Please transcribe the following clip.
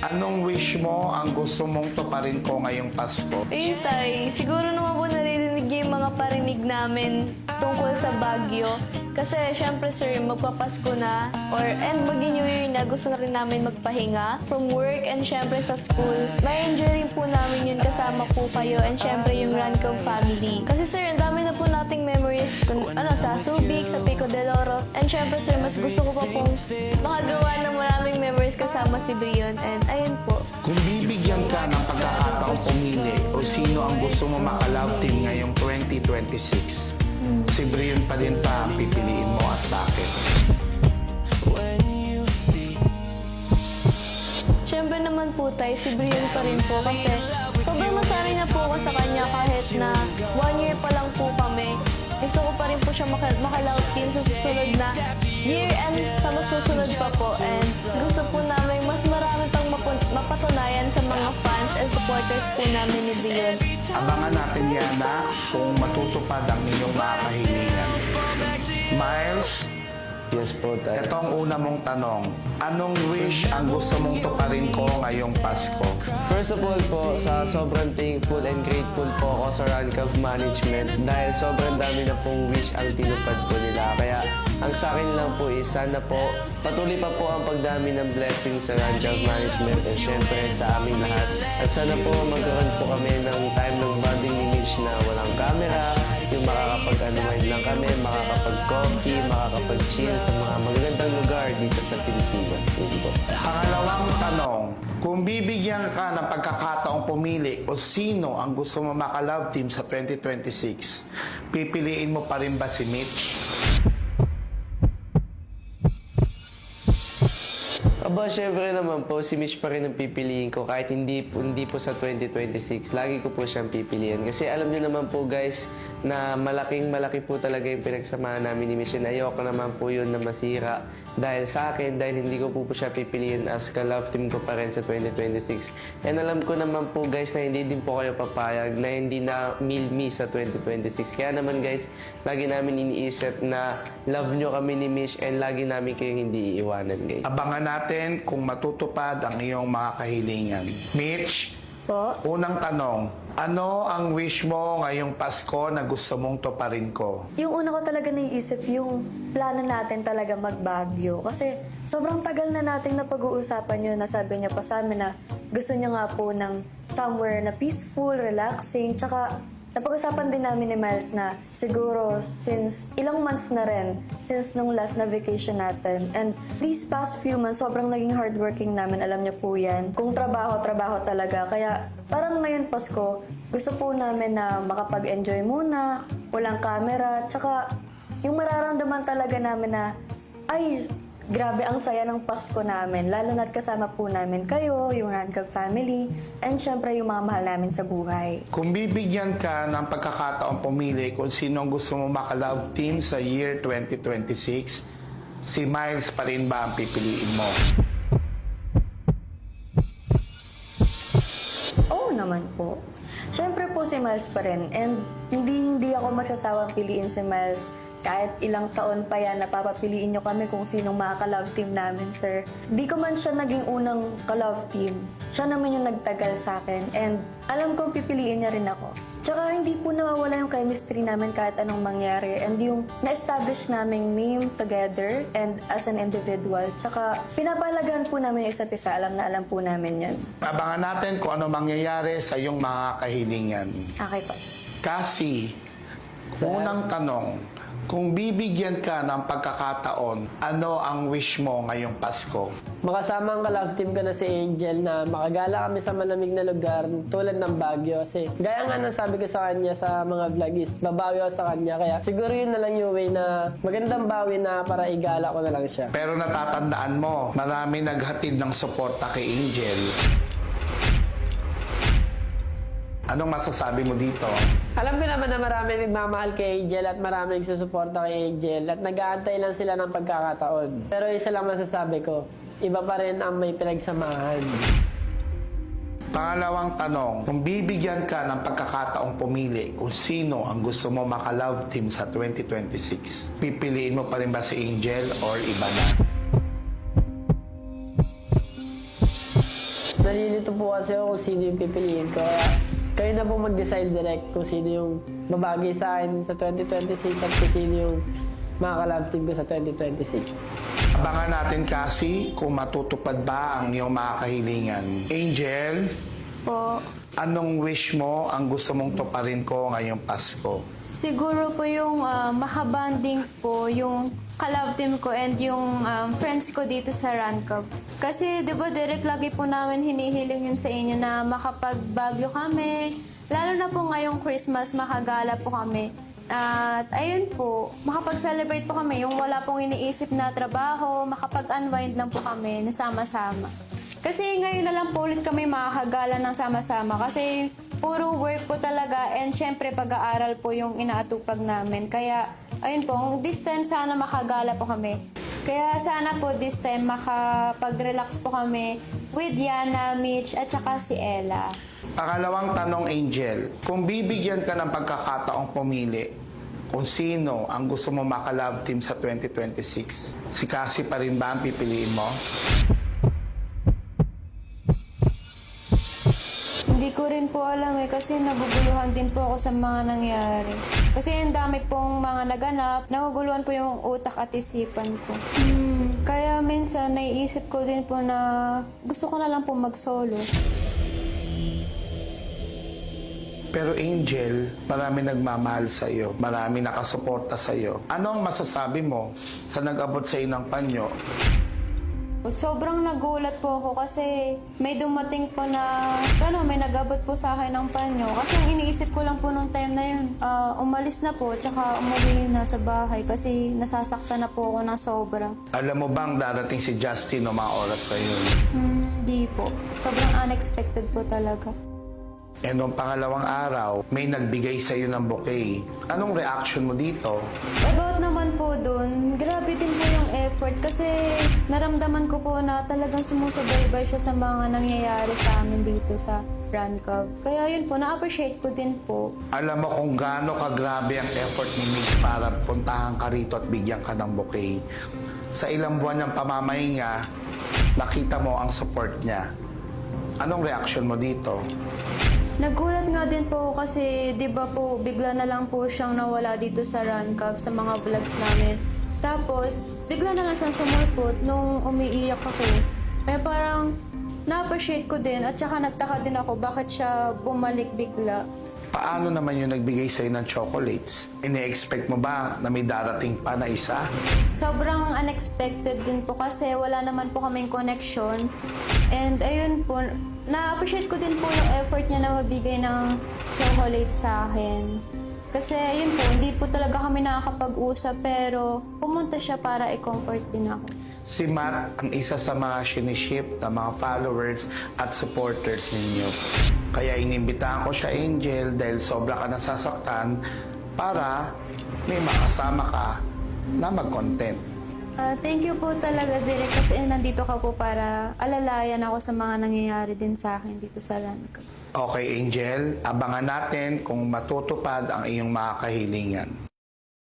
Anong wish mo ang gusto mong tuparin ko ngayong Pasko? Ayun, Tay. Siguro naman po naririnig niyo yung mga parinig namin tungkol sa Baguio. Kasi, syempre, sir, magpapasko na and mag-New Year na, gusto na rin namin magpahinga from work and syempre sa school. May enjoy rin po namin yun kasama po kayo and syempre yung Rancom family. Kasi, sir, ang dami na po nating memories sa Subic, sa Pico de Oro. And syempre, sir, mas gusto ko pa pong makagawa ng maraming memories kasama si Brion. And ayun po. Kung bibigyan ka ng pagkakataong pumili o sino ang gusto mo maka-love team ngayong 2026, si Brion pa din pa ang pipiliin mo at bakit? Siyempre naman po tayo, si Brion pa rin po kasi sobrang masanay na po ako sa kanya kahit na 1 year pa lang po kami. Gusto ko pa rin po siya maka-love team sa susunod na year and sa mas susunod pa po. And gusto po namin mas marami pang mapatunayan sa mga fans and supporters po namin ni Brion. Abangan natin yan na kung matutupad ang inyong mga kahilingan. Miles, Yes po, Tay. ito ang una mong tanong. Anong wish ang gusto mong tuparin ko ngayong Pasko? First of all po, sa sobrang thankful and grateful po ako sa Rancov Management dahil sobrang dami na pong wish ang tinupad po nila. Kaya ang sa akin lang po is sana po patuloy pa po ang pagdami ng blessings sa Rancov Management and syempre sa aming lahat. At sana po magkaroon po kami ng time ng bonding image na walang camera, yung makakapag-unwind lang kami, makakapag-coffee, makakapag-chill sa mga magagandang lugar dito sa Pilipinas. Yun po. Pangalawang tanong, kung bibigyan ka ng pagkakataong pumili o sino ang gusto mo maka-love team sa 2026, pipiliin mo pa rin ba si Mitch? Aba, syempre naman po, si Mitch pa rin ang pipiliin ko kahit hindi po sa 2026. Lagi ko po siyang pipiliin. Kasi alam niyo naman po guys, na malaki po talaga yung pinagsamahan namin ni Mitch. And ayoko naman po yun na masira dahil sa akin, dahil hindi ko po siya pipiliin as ka-love team ko pa rin sa 2026. And alam ko naman po guys na hindi din po kayo papayag na hindi na me sa 2026. Kaya naman guys, lagi namin iniisip na love nyo kami ni Mitch and lagi namin kayong hindi iiwanan guys. Abangan natin kung matutupad ang iyong mga kahilingan. Mitch, Po? unang tanong, ano ang wish mo ngayong Pasko na gusto mong tuparin ko? Yung una ko talaga naiisip, yung plano natin talaga mag-Baguio. Kasi sobrang tagal na nating napag-uusapan yun. Nasabi niya pa sa amin na gusto niya nga po ng somewhere na peaceful, relaxing. Tsaka napag-usapan din namin ni Miles na siguro since ilang months na rin, since nung last na vacation natin. And these past few months, sobrang naging hardworking namin. Alam niya po yan. Kung trabaho talaga. Kaya parang ngayon Pasko, gusto po namin na makapag-enjoy muna, walang camera, tsaka yung mararamdaman talaga namin na, ay, grabe ang saya ng Pasko namin. Lalo na't kasama po namin kayo, yung Rancov family, and syempre yung mga mahal namin sa buhay. Kung bibigyan ka ng pagkakataong pumili kung sino ang gusto mo maka-love team sa year 2026, si Miles pa rin ba ang pipiliin mo? Oo naman po. Syempre po si Miles pa rin. And hindi ako magsasawang piliin si Miles. Kahit ilang taon pa yan, napapapiliin nyo kami kung sinong makaka-love team namin, sir. Di ko man siya naging unang ka-love team. Siya naman yung nagtagal sa akin. And alam kong pipiliin niya rin ako. Tsaka hindi po nawawala yung chemistry namin kahit anong mangyari. And yung na-establish naming name together and as an individual. Tsaka pinapalagahan po namin yung isa't isa. Alam na alam po namin yan. Abangan natin kung ano mangyayari sa iyong mga kahilingan. Okay po. Kasi, unang tanong, kung bibigyan ka ng pagkakataon, ano ang wish mo ngayong Pasko? Makasama ang ka-love team ko na si Angel na makagala kami sa malamig na lugar tulad ng Baguio. Kasi gaya nga nang sabi ko sa kanya sa mga vlog is babawi ako sa kanya. Kaya siguro yun na lang yung way na magandang bawi na para igala ko na lang siya. Pero natatandaan mo, marami naghatid ng suporta kay Angel. Anong masasabi mo dito? Alam ko naman na marami nagmamahal kay Angel at marami nagsusuporta kay Angel at nag-aantay lang sila ng pagkakataon. Pero isa lang masasabi ko, iba pa rin ang may pinagsamahan. Pangalawang tanong, kung bibigyan ka ng pagkakataong pumili kung sino ang gusto mo maka-love team sa 2026, pipiliin mo pa rin ba si Angel or iba na? nalilito po kasi ako kung sino yung pipiliin ko. Kaya kayo na po mag-decide direct kung sino yung babagay sa akin sa 2026 at kung sino yung makakalab team ko sa 2026. Abangan natin kasi kung matutupad ba ang iyong mga kahilingan. Angel, Po, anong wish mo ang gusto mong tuparin ko ngayong Pasko? siguro po yung makabanding po yung ka-love team ko and yung friends ko dito sa Run Club. Kasi di ba Derek, lagi po namin hinihiling yun sa inyo na makapagbagyo kami. Lalo na po ngayong Christmas, makagala po kami. At ayun po, makapag-celebrate po kami. Yung wala pong iniisip na trabaho, makapag-unwind lang po kami, nasama-sama. Kasi ngayon na lang po ulit kami makakagala ng sama-sama. Kasi puro work po talaga and syempre pag-aaral po yung inaatupag namin. Kaya ayun po, this time sana makagala po kami. Kaya sana po this time makapag-relax po kami with Yana, Mitch at saka si Ella. Pangalawang tanong, Angel, kung bibigyan ka ng pagkakataong pumili kung sino ang gusto mo maka-love team sa 2026, si Cassie pa rin ba ang pipiliin mo? Hindi ko rin po alam kasi naguguluhan din po ako sa mga nangyari. Kasi ang dami pong mga naganap, naguguluhan po yung utak at isipan ko. Kaya minsan naiisip ko din po na gusto ko na lang po mag-solo. Pero Angel, marami nagmamahal sa iyo, marami nakasuporta sa iyo. Ano ang masasabi mo sa nag-abot sa iyo ng panyo? Sobrang nagulat po ako kasi may dumating po na may nag-abot po sa akin ng panyo. Kasi ang iniisip ko lang po nung time na yun, umalis na po tsaka umuwi na sa bahay kasi nasasaktan na po ako ng sobra. Alam mo bang darating si Justin o mga oras na yun? Hindi po. Sobrang unexpected po talaga. E noong pangalawang araw, may nagbigay sa iyo ng bouquet. Anong reaction mo dito? About naman po dun, grabe din po yung effort kasi naramdaman ko po na talagang sumusubaybay siya sa mga nangyayari sa amin dito sa Run Club. Kaya yun po, na-appreciate ko din po. Alam mo kung gaano kagrabe ang effort ni Mitch para puntahan ka rito at bigyan ka ng bouquet. Sa ilang buwan ng pamamahinga, nakita mo ang support niya. Anong reaction mo dito? Nagulat nga din po kasi 'di ba po bigla na lang po siyang nawala dito sa Run Club sa mga vlogs namin. Tapos bigla na lang siyang sumulpot nung umiiyak ako. Kaya parang na-appreciate ko din at saka nagtaka din ako bakit siya bumalik bigla. Paano naman yung nagbigay sa'yo ng chocolates? Ine-expect mo ba na may darating pa na isa? Sobrang unexpected din po kasi wala naman po kaming connection. And ayun po, na-appreciate ko din po yung effort niya na mabigay ng chocolate sa akin. Kasi ayun po, hindi po talaga kami nakakapag-usap pero pumunta siya para i-comfort din ako. Si Matt ang isa sa mga siniship na mga followers at supporters ninyo. Kaya inimbitahan ko siya, Angel, dahil sobra ka nasasaktan para may makasama ka na mag-content. Thank you po talaga, Derek, kasi nandito ka po para alalayan ako sa mga nangyayari din sa akin dito sa Run Club. Okay, Angel, abangan natin kung matutupad ang iyong mga kahilingan.